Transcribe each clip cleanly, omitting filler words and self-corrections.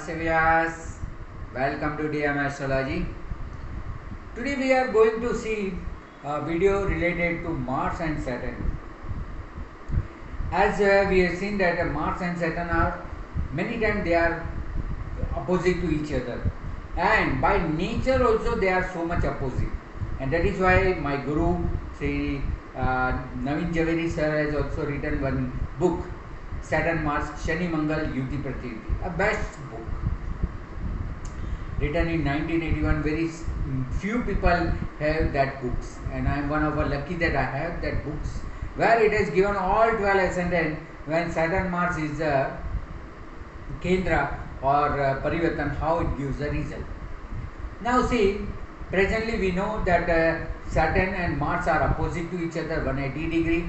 Namaste Vyas. Welcome to DM Astrology. Today we are going to see a video related to Mars and Saturn. As we have seen that Mars and Saturn are many times they are opposite to each other, and by nature also they are so much opposite, and that is why my guru Sri Naveen Javeri sir has also written one book, Saturn Mars Shani Mangal Yuti Pratyuti, a best book written in 1981. Very few people have that books, and I am one of the lucky that I have that books where it is given all 12 ascendant when Saturn Mars is the Kendra or Parivartan, how it gives a result. Now see, presently we know that Saturn and Mars are opposite to each other 180 degree.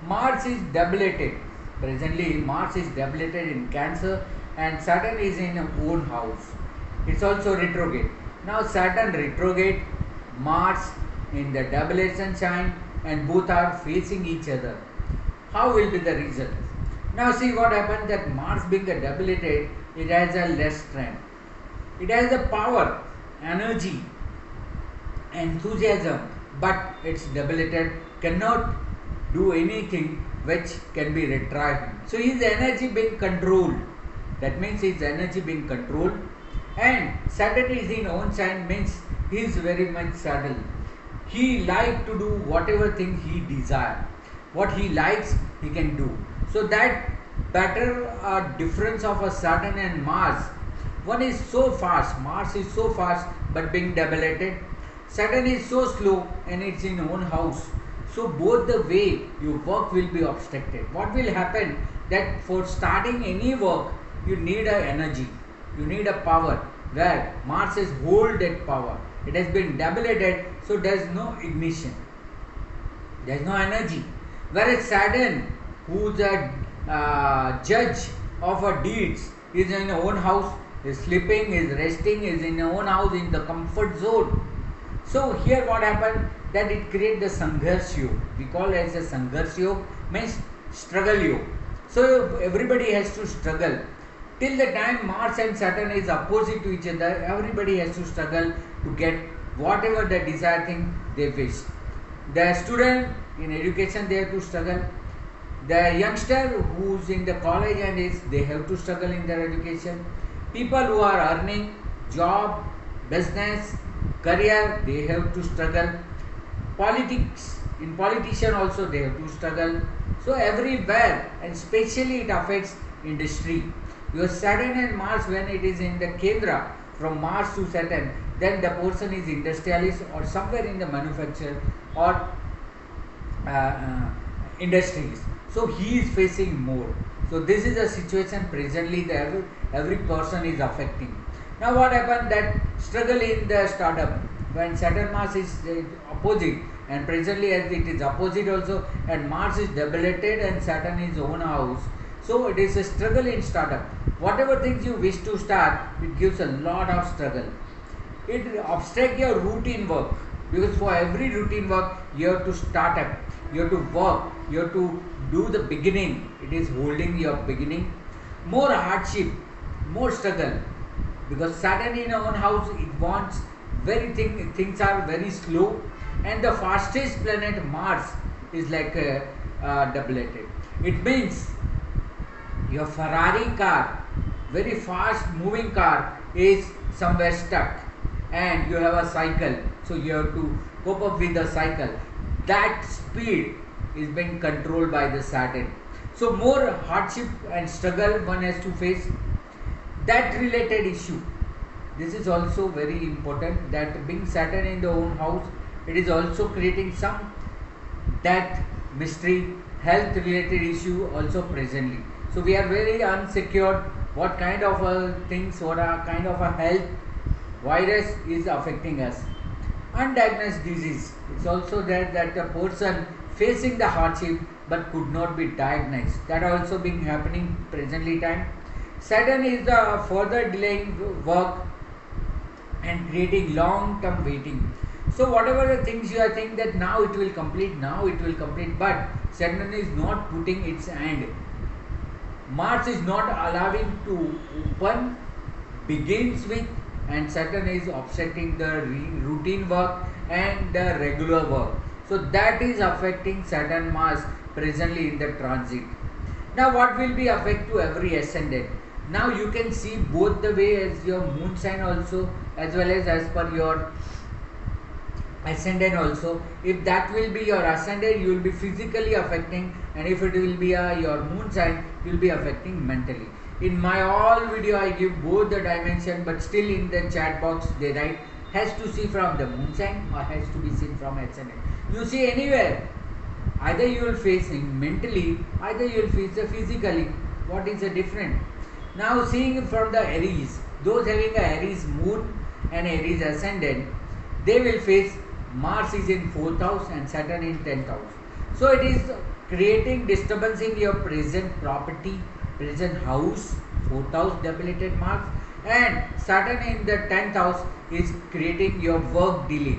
Mars is doubleted. Presently Mars is doubleted in Cancer and Saturn is in own house. It's also retrograde. Now Saturn retrograde, Mars in the doublation sign, and both are facing each other. How will be the result? Now see what happens, that Mars being a doubleted, it has a less strength. It has the power, energy, enthusiasm, but its doubleted cannot do anything which can be retrieved. So his energy being controlled. That means his energy being controlled. And Saturn is in own sign means he is very much subtle. He like to do whatever thing he desire. What he likes, he can do. So that better difference of a Saturn and Mars. One is so fast, Mars is so fast but being doubleted. Saturn is so slow and it's in own house. So both the way your work will be obstructed. What will happen, that for starting any work you need a energy, you need a power, where Mars has hold that power. It has been doubleted, so there is no ignition, there is no energy. Whereas Saturn, who is a judge of our deeds, is in our own house, is sleeping, is resting, is in our own house, in the comfort zone. So here what happened, that it creates the Sangharsh Yoga. We call it as a Sangharsh Yoga, means struggle yoga. So everybody has to struggle. Till the time Mars and Saturn is opposite to each other, everybody has to struggle to get whatever the desired thing they wish. The student in education, they have to struggle. The youngster who is in the college and they have to struggle in their education. People who are earning, job, business, career, they have to struggle. Politics, in politician also they have to struggle. So everywhere, and especially it affects industry. Your Saturn and Mars, when it is in the Kendra, from Mars to Saturn, then the person is industrialist or somewhere in the manufacture or industries. So he is facing more. So this is a situation presently that every person is affecting. Now what happened, that struggle in the startup, when Saturn Mars is opposite, and presently as it is opposite also, and Mars is doubleted and Saturn is own house. So it is a struggle in startup. Whatever things you wish to start, it gives a lot of struggle. It obstructs your routine work, because for every routine work you have to start up, you have to work, you have to do the beginning. It is holding your beginning. More hardship, more struggle, because Saturn in our own house, it wants things are very slow, and the fastest planet Mars is like doubleted. It means your Ferrari car, very fast moving car, is somewhere stuck, and you have a cycle, so you have to cope up with the cycle. That speed is being controlled by the Saturn. So more hardship and struggle one has to face. That related issue, this is also very important, that being Saturn in the own house, it is also creating some death, mystery, health related issue also presently. So we are very unsecured. What kind of things, what kind of a health virus is affecting us? Undiagnosed disease. It's also there that a person facing the hardship but could not be diagnosed. That also being happening presently time. Saturn is the further delaying work and creating long-term waiting. So whatever the things you are thinking that now it will complete, but Saturn is not putting its hand. Mars is not allowing to open begins with, and Saturn is offsetting the routine work and the regular work. So that is affecting Saturn Mars presently in the transit. Now what will be affect to every ascendant? Now you can see both the way as your moon sign also, as well as per your ascendant also. If that will be your ascendant, you will be physically affecting, and if it will be your moon sign, you will be affecting mentally. In my all video I give both the dimension, but still in the chat box they write has to see from the moon sign or has to be seen from ascendant. You see anywhere, either you will face mentally, either you will face physically. What is the difference? Now seeing from the Aries, those having a Aries moon and Aries ascendant, they will face Mars is in 4th house and Saturn in 10th house. So it is creating disturbance in your present property, present house, 4th house debilitated Mars, and Saturn in the 10th house is creating your work delay.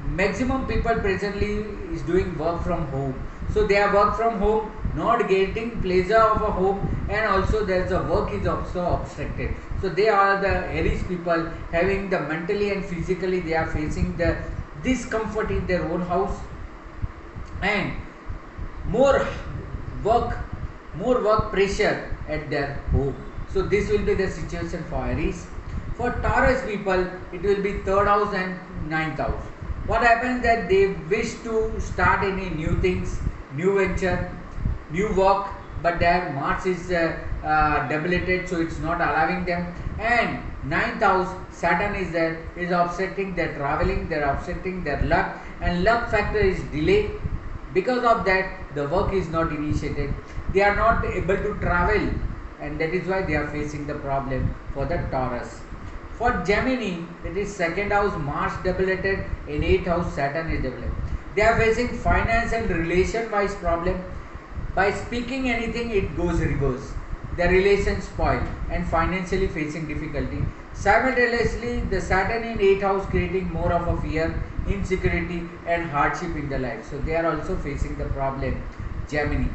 Maximum people presently is doing work from home. So they are work from home, not getting pleasure of a home, and also there is a work is also obstructed. So they are the Aries people having the mentally and physically they are facing the discomfort in their own house, and more work pressure at their home. So this will be the situation for Aries. For Taurus people, it will be 3rd house and 9th house. What happens that they wish to start any new things, new venture, new work, but their Mars is debilitated, so it's not allowing them. And 9th house, Saturn is there, is offsetting their traveling, they're offsetting their luck, and luck factor is delay. Because of that, the work is not initiated. They are not able to travel, and that is why they are facing the problem for the Taurus. For Gemini, it is 2nd house Mars debilitated, in 8th house Saturn is debilitated. They are facing finance and relation wise problem. By speaking anything, it goes reverse. The relations spoil and financially facing difficulty. Simultaneously, the Saturn in 8th house creating more of a fear, insecurity and hardship in the life. So they are also facing the problem. Gemini.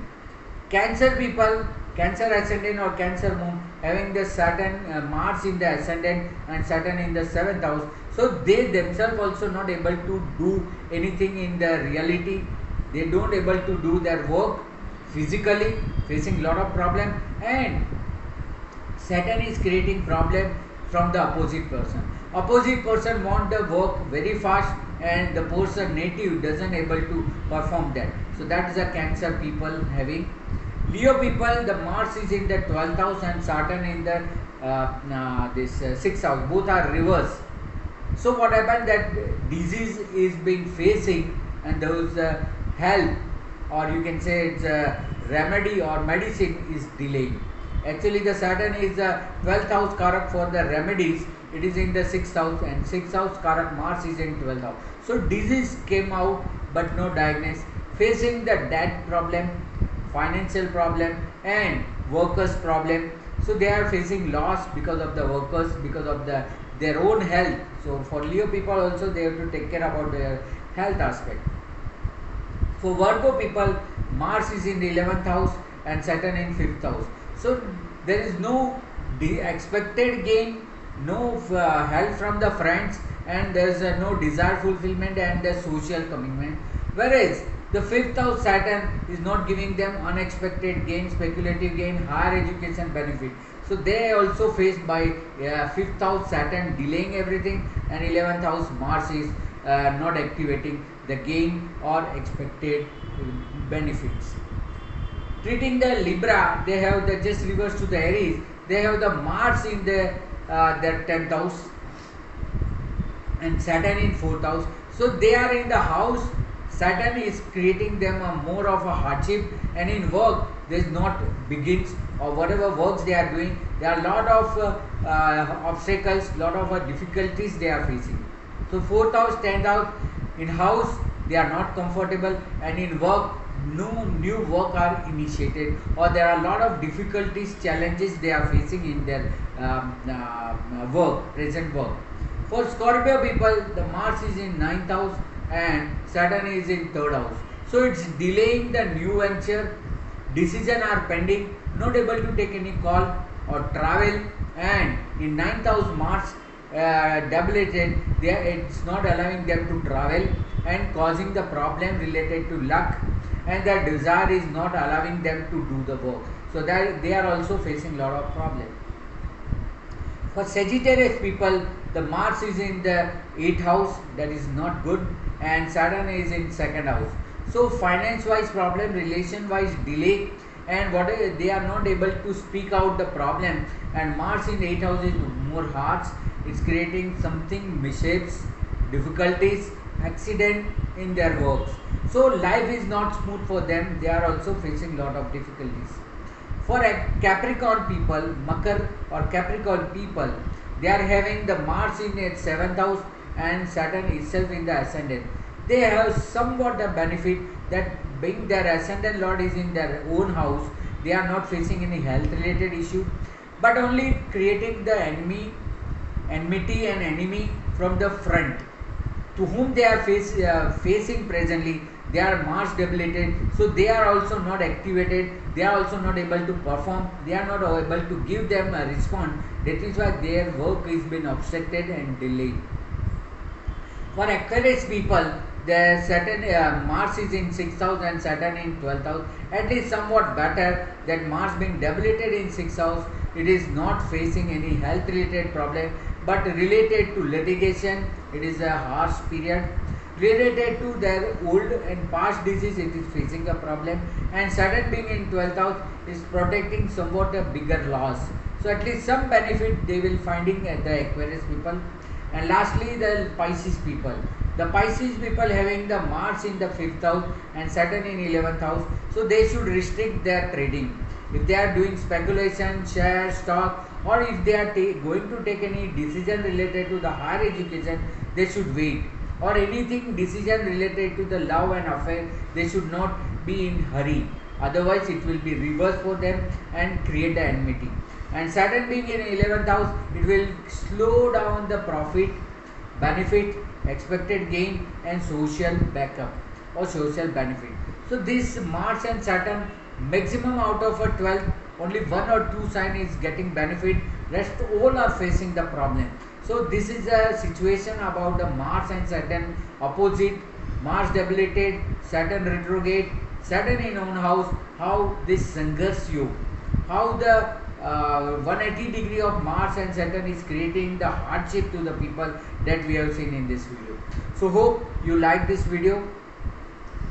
Cancer people, Cancer ascendant or Cancer moon having the Saturn Mars in the ascendant and Saturn in the 7th house. So they themselves also not able to do anything in the reality. They don't able to do their work physically, facing lot of problem, and Saturn is creating problem from the opposite person. Opposite person want the work very fast, and the person native doesn't able to perform that. So that is the Cancer people having. Leo people, the Mars is in the 12th house and Saturn in the 6th house. Both are reverse. So what happened that disease is being facing, and those help, or you can say it's a remedy or medicine is delayed. Actually the Saturn is the 12th house karak for the remedies. It is in the 6th house, and 6th house karak Mars is in 12th house. So disease came out but no diagnosis. Facing the debt problem, financial problem and workers problem. So they are facing loss because of the workers, because of their own health. So for Leo people also they have to take care about their health aspect. For Virgo people, Mars is in the 11th house and Saturn in 5th house. So there is no expected gain, no help from the friends, and there is no desired fulfillment and the social commitment. Whereas the 5th house Saturn is not giving them unexpected gain, speculative gain, higher education benefit. So they also faced by 5th house Saturn delaying everything, and 11th house Mars is not activating the gain or expected benefits. Treating the Libra, they have the just reverse to the Aries. They have the Mars in their 10th house and Saturn in 4th house. So they are in the house. Saturn is creating them more of a hardship, and in work there is not begins, or whatever works they are doing, there are a lot of obstacles, lot of difficulties they are facing. So 4th house, 10th house, in house they are not comfortable, and in work no new work are initiated, or there are a lot of difficulties, challenges they are facing in their work, present work. For Scorpio people, the Mars is in 9th house and Saturn is in 3rd house. So it's delaying the new venture, decision are pending, not able to take any call or travel, and in 9th house Mars debilitated, it's not allowing them to travel and causing the problem related to luck, and the desire is not allowing them to do the work. So that they are also facing lot of problems. For Sagittarius people, the Mars is in the 8th house, that is not good, and Saturn is in 2nd house. So finance wise problem, relation wise delay, and they are not able to speak out the problem, and Mars in 8th house is more harsh. It's creating something mishaps, difficulties, accident in their works. So life is not smooth for them. They are also facing lot of difficulties. For Capricorn people, Makar or Capricorn people, they are having the Mars in its 7th house and Saturn itself in the ascendant. They have somewhat a benefit that being their ascendant lord is in their own house, they are not facing any health related issue, but only creating the enmity and enemy from the front to whom they are facing presently. They are Mars debilitated, so they are also not activated, they are also not able to perform, they are not able to give them a response. That is why their work is been obstructed and delayed. For Aquarius people, the Saturn Mars is in 6th house and Saturn in 12th house. At least somewhat better that Mars being debilitated in 6th house, it is not facing any health related problem, but related to litigation, it is a harsh period. Related to their old and past disease, it is facing a problem, and Saturn being in 12th house is protecting somewhat a bigger loss. So at least some benefit they will finding at the Aquarius people. And lastly, the Pisces people. The Pisces people having the Mars in the 5th house and Saturn in 11th house, so they should restrict their trading. If they are doing speculation, share, stock, or if they are going to take any decision related to the higher education, they should wait. Or anything decision related to the love and affair, they should not be in hurry. Otherwise, it will be reverse for them and create the enmity. And Saturn being in 11th house, it will slow down the profit, benefit, expected gain, and social backup or social benefit. So this Mars and Saturn, maximum out of a 12, only 1 or 2 sign is getting benefit, rest all are facing the problem. So this is a situation about the Mars and Saturn opposite, Mars debilitated, Saturn retrograde, Saturn in own house, how this Sangharsh Yoga, how the 180 degree of Mars and Saturn is creating the hardship to the people, that we have seen in this video. So hope you like this video.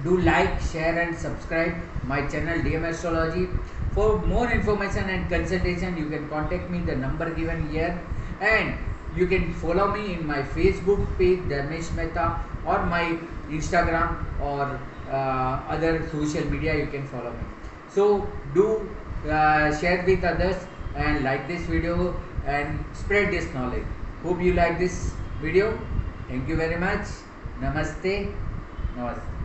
Do like, share and subscribe my channel DM Astrology. For more information and consultation, you can contact me, the number given here, and you can follow me in my Facebook page Dharmesh Mehta, or my Instagram, or other social media you can follow me. So do share with others and like this video and spread this knowledge. Hope you like this video. Thank you very much. Namaste. Namaste.